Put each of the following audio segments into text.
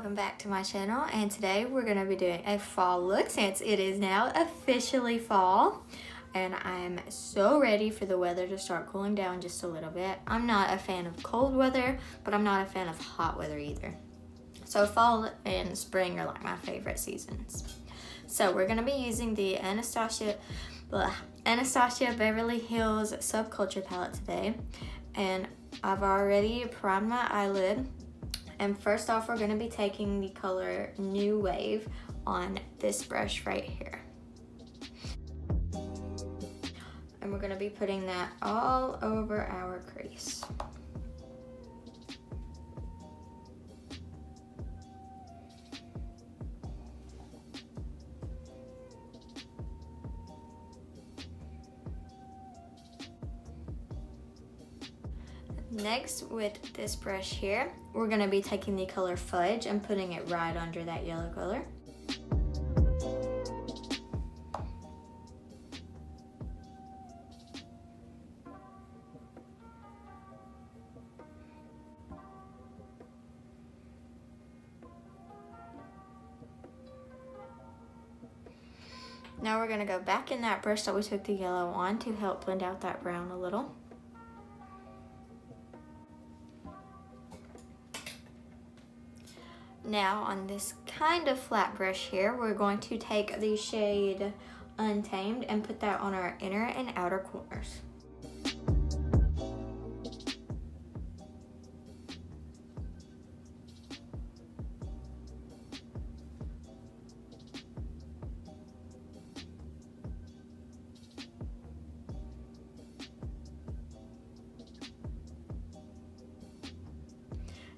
welcome back to my channel, and today we're going to be doing a fall look since it is now officially fall and I'm so ready for the weather to start cooling down just a little bit. I'm not a fan of cold weather, but I'm not a fan of hot weather either. So fall and spring are like my favorite seasons. So we're going to be using the Anastasia Beverly Hills Subculture palette today, and I've already primed my eyelid. And first off, we're going to be taking the color New Wave on this brush right here. And we're going to be putting that all over our crease. Next, with this brush here, we're going to be taking the color Fudge and putting it right under that yellow color. Now we're going to go back in that brush that we took the yellow on to help blend out that brown a little. Now on this kind of flat brush here, we're going to take the shade Untamed and put that on our inner and outer corners.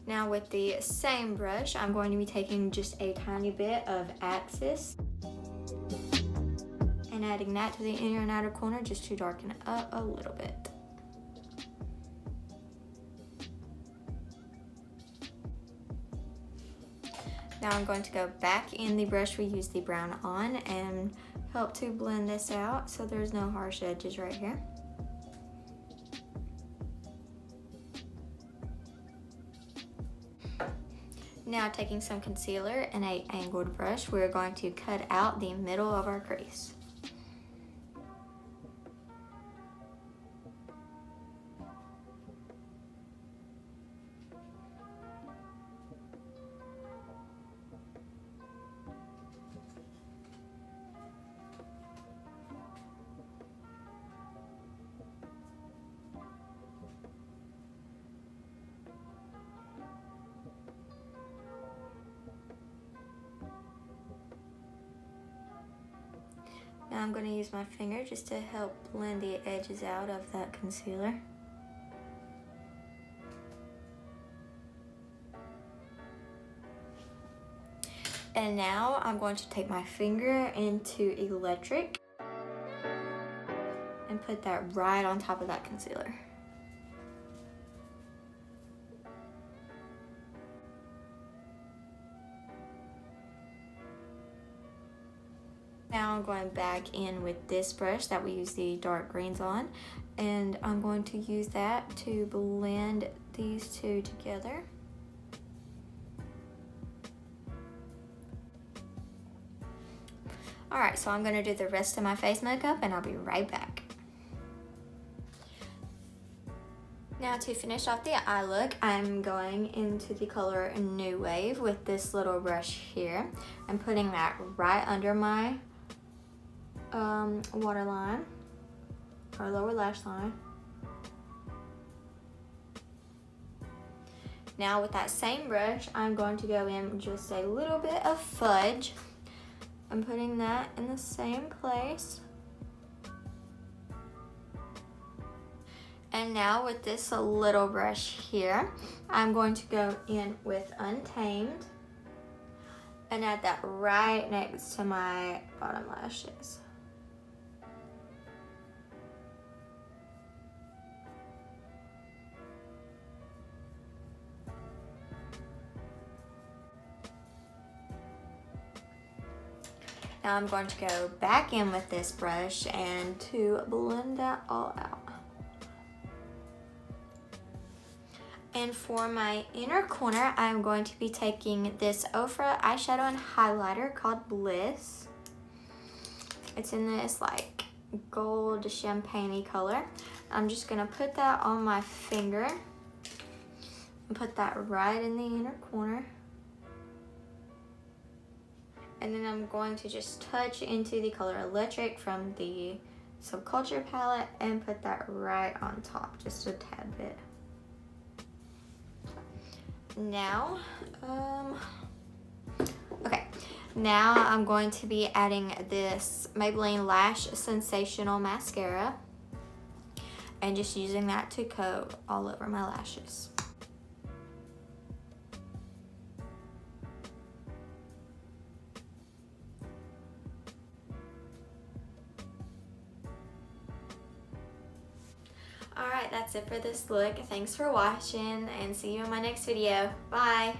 Now with the same brush, I'm going to be taking just a tiny bit of Axis and adding that to the inner and outer corner just to darken it up a little bit. Now I'm going to go back in the brush we used the brown on and help to blend this out so there's no harsh edges right here. Now taking some concealer and an angled brush, we're going to cut out the middle of our crease. Now I'm going to use my finger just to help blend the edges out of that concealer. And now I'm going to take my finger into Electric and put that right on top of that concealer. Now I'm going back in with this brush that we use the dark greens on, and I'm going to use that to blend these two together. Alright, so I'm going to do the rest of my face makeup and I'll be right back. Now to finish off the eye look, I'm going into the color New Wave with this little brush here and putting that right under my waterline, or lower lash line. Now with that same brush, I'm going to go in just a little bit of Fudge. I'm putting that in the same place. And now with this little brush here, I'm going to go in with Untamed and add that right next to my bottom lashes. Now I'm going to go back in with this brush and to blend that all out. And for my inner corner, I'm going to be taking this Ofra eyeshadow and highlighter called Bliss. It's in this like gold champagne-y color. I'm just gonna put that on my finger and put that right in the inner corner. And then I'm going to just touch into the color Electric from the Subculture palette and put that right on top, just a tad bit. Now, okay, now I'm going to be adding this Maybelline Lash Sensational Mascara and just using that to coat all over my lashes. Alright, that's it for this look. Thanks for watching and see you in my next video. Bye!